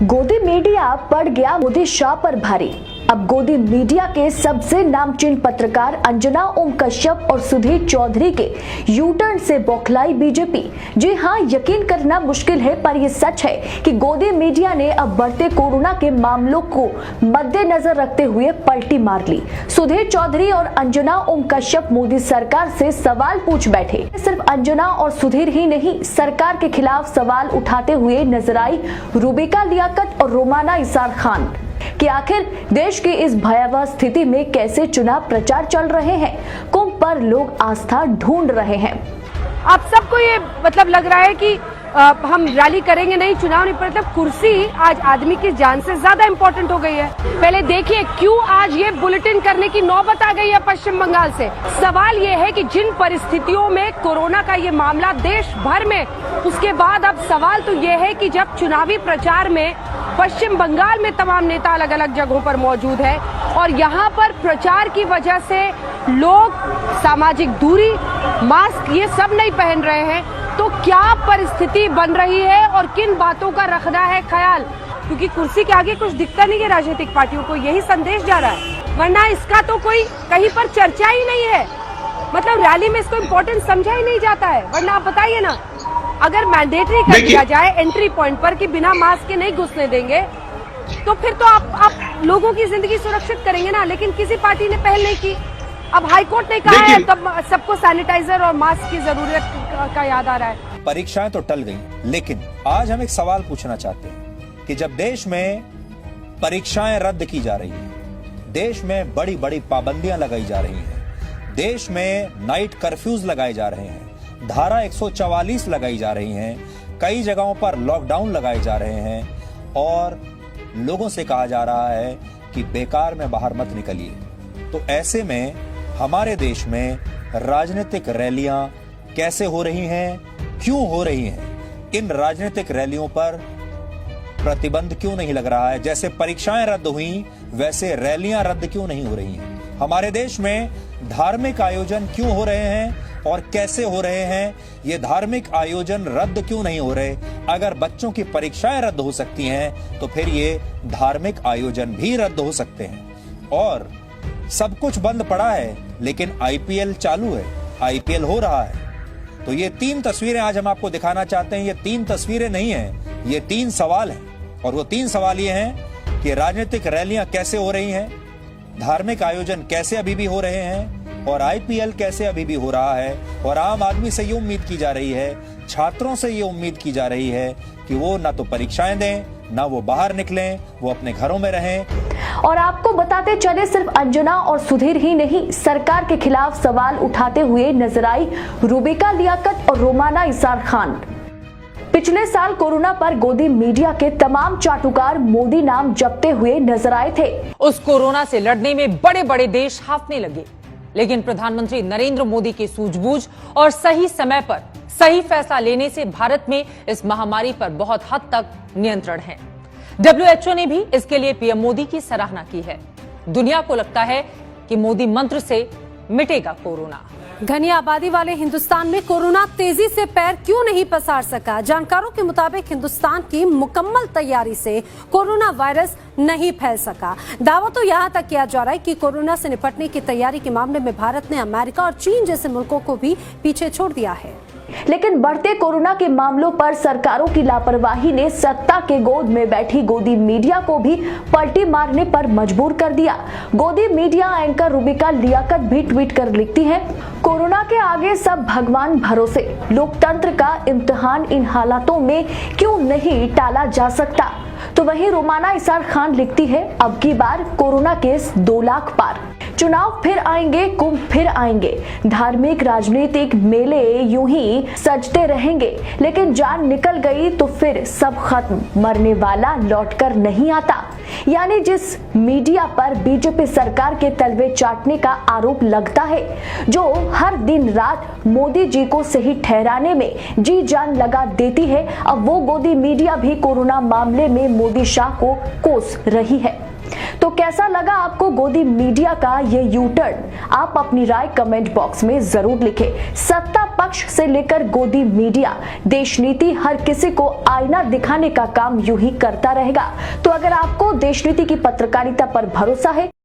गोदी मीडिया पड़ गया मोदी शाह पर भारी। अब गोदी मीडिया के सबसे नामचीन पत्रकार अंजना ओम कश्यप और सुधीर चौधरी के यू टर्न से बौखलाई बीजेपी। जी हां, यकीन करना मुश्किल है पर यह सच है कि गोदी मीडिया ने अब बढ़ते कोरोना के मामलों को मद्देनजर रखते हुए पलटी मार ली। सुधीर चौधरी और अंजना ओम कश्यप मोदी सरकार से सवाल पूछ बैठे। सिर्फ अंजना और सुधीर ही नहीं, सरकार के खिलाफ सवाल उठाते हुए नजर आई रूबिका लियाकत और रोमाना इसार खान कि आखिर देश की इस भयावह स्थिति में कैसे चुनाव प्रचार चल रहे हैं, कुंभ पर लोग आस्था ढूंढ रहे हैं। आप सबको ये लग रहा है कि हम रैली करेंगे नहीं, चुनाव नहीं, कुर्सी आज आदमी की जान से ज्यादा इम्पोर्टेंट हो गई है। पहले देखिए क्यों आज ये बुलेटिन करने की नौबत आ गई है पश्चिम बंगाल से। सवाल ये है कि जिन परिस्थितियों में कोरोना का ये मामला देश भर में, उसके बाद अब सवाल तो ये है कि जब चुनावी प्रचार में पश्चिम बंगाल में तमाम नेता अलग अलग जगहों पर मौजूद है और यहाँ पर प्रचार की वजह से लोग सामाजिक दूरी, मास्क ये सब नहीं पहन रहे हैं, तो क्या परिस्थिति बन रही है और किन बातों का रखना है ख्याल, क्योंकि कुर्सी के आगे कुछ दिखता नहीं है राजनीतिक पार्टियों को, यही संदेश जा रहा है। वरना इसका तो कोई कहीं पर चर्चा ही नहीं है, रैली में इसको इम्पोर्टेंट समझा ही नहीं जाता है। वरना आप बताइए ना, अगर मैंडेटरी कर दिया जाए एंट्री पॉइंट पर कि बिना मास्क के नहीं घुसने देंगे, तो फिर तो आप लोगों की जिंदगी सुरक्षित करेंगे ना, लेकिन किसी पार्टी ने पहल नहीं की। अब हाईकोर्ट ने कहा है तब सबको सैनिटाइजर और मास्क की जरूरत का याद आ रहा है। परीक्षाएं तो टल गई, लेकिन आज हम एक सवाल पूछना चाहते हैं कि जब देश में परीक्षाएं रद्द की जा रही है, देश में बड़ी बड़ी पाबंदियां लगाई जा रही हैं, देश में नाइट कर्फ्यूज लगाए जा रहे हैं, धारा 144 लगाई जा रही हैं, कई जगहों पर लॉकडाउन लगाए जा रहे हैं और लोगों से कहा जा रहा है कि बेकार में बाहर मत निकलिए, तो ऐसे में हमारे देश में राजनीतिक रैलियां कैसे हो रही हैं, क्यों हो रही हैं, इन राजनीतिक रैलियों पर प्रतिबंध क्यों नहीं लग रहा है? जैसे परीक्षाएं रद्द हुई वैसे रैलियां रद्द क्यों नहीं हो रही हैं? हमारे देश में धार्मिक आयोजन क्यों हो रहे हैं और कैसे हो रहे हैं? ये धार्मिक आयोजन रद्द क्यों नहीं हो रहे? अगर बच्चों की परीक्षाएं रद्द हो सकती हैं तो फिर ये धार्मिक आयोजन भी रद्द हो सकते हैं। और सब कुछ बंद पड़ा है लेकिन आईपीएल चालू है, आईपीएल हो रहा है। तो ये 3 तस्वीरें आज हम आपको दिखाना चाहते हैं। ये 3 तस्वीरें नहीं हैं, ये 3 सवाल हैं और वो 3 सवाल ये हैं कि राजनीतिक रैलियां कैसे हो रही हैं, धार्मिक आयोजन कैसे अभी भी हो रहे हैं और आईपीएल कैसे अभी भी हो रहा है। और आम आदमी से ये उम्मीद की जा रही है, छात्रों से ये उम्मीद की जा रही है कि वो ना तो परीक्षाएं दें, ना वो बाहर निकलें, वो अपने घरों में रहें। और आपको बताते चले, सिर्फ अंजना और सुधीर ही नहीं, सरकार के खिलाफ सवाल उठाते हुए नजर आई रूबिका लियाकत और रोमाना इसार खान। पिछले साल कोरोना पर गोदी मीडिया के तमाम चाटुकार मोदी नाम जपते हुए नजर आए थे। उस कोरोना से लड़ने में बड़े बड़े देश हांफने लगे, लेकिन प्रधानमंत्री नरेंद्र मोदी की सूझबूझ और सही समय पर सही फैसला लेने से भारत में इस महामारी पर बहुत हद तक नियंत्रण है। WHO ने भी इसके लिए पीएम मोदी की सराहना की है। दुनिया को लगता है कि मोदी मंत्र से मिटेगा कोरोना। घनी आबादी वाले हिंदुस्तान में कोरोना तेजी से पैर क्यों नहीं पसार सका? जानकारों के मुताबिक हिंदुस्तान की मुकम्मल तैयारी से कोरोना वायरस नहीं फैल सका। दावा तो यहाँ तक किया जा रहा है कि कोरोना से निपटने की तैयारी के मामले में भारत ने अमेरिका और चीन जैसे मुल्कों को भी पीछे छोड़ दिया है। लेकिन बढ़ते कोरोना के मामलों पर सरकारों की लापरवाही ने सत्ता के गोद में बैठी गोदी मीडिया को भी पलटी मारने पर मजबूर कर दिया। गोदी मीडिया एंकर रूबिका लियाकत भी ट्वीट कर लिखती हैं, कोरोना के आगे सब भगवान भरोसे, लोकतंत्र का इम्तिहान इन हालातों में क्यों नहीं टाला जा सकता। तो वहीं रोमाना इसार खान लिखती है, अब की बार कोरोना केस 2 लाख पार, चुनाव फिर आएंगे, कुंभ फिर आएंगे, धार्मिक राजनीतिक मेले यूं ही सजते रहेंगे, लेकिन जान निकल गई तो फिर सब खत्म, मरने वाला लौटकर नहीं आता। यानी जिस मीडिया पर बीजेपी सरकार के तलवे चाटने का आरोप लगता है, जो हर दिन रात मोदी जी को सही ठहराने में जी जान लगा देती है, अब वो गोदी मीडिया भी कोरोना मामले में मोदी शाह को कोस रही है। तो कैसा लगा आपको गोदी मीडिया का ये यू टर्न? आप अपनी राय कमेंट बॉक्स में जरूर लिखें। सत्ता पक्ष से लेकर गोदी मीडिया, देश नीति हर किसी को आईना दिखाने का काम यूं ही करता रहेगा। तो अगर आपको देश नीति की पत्रकारिता पर भरोसा है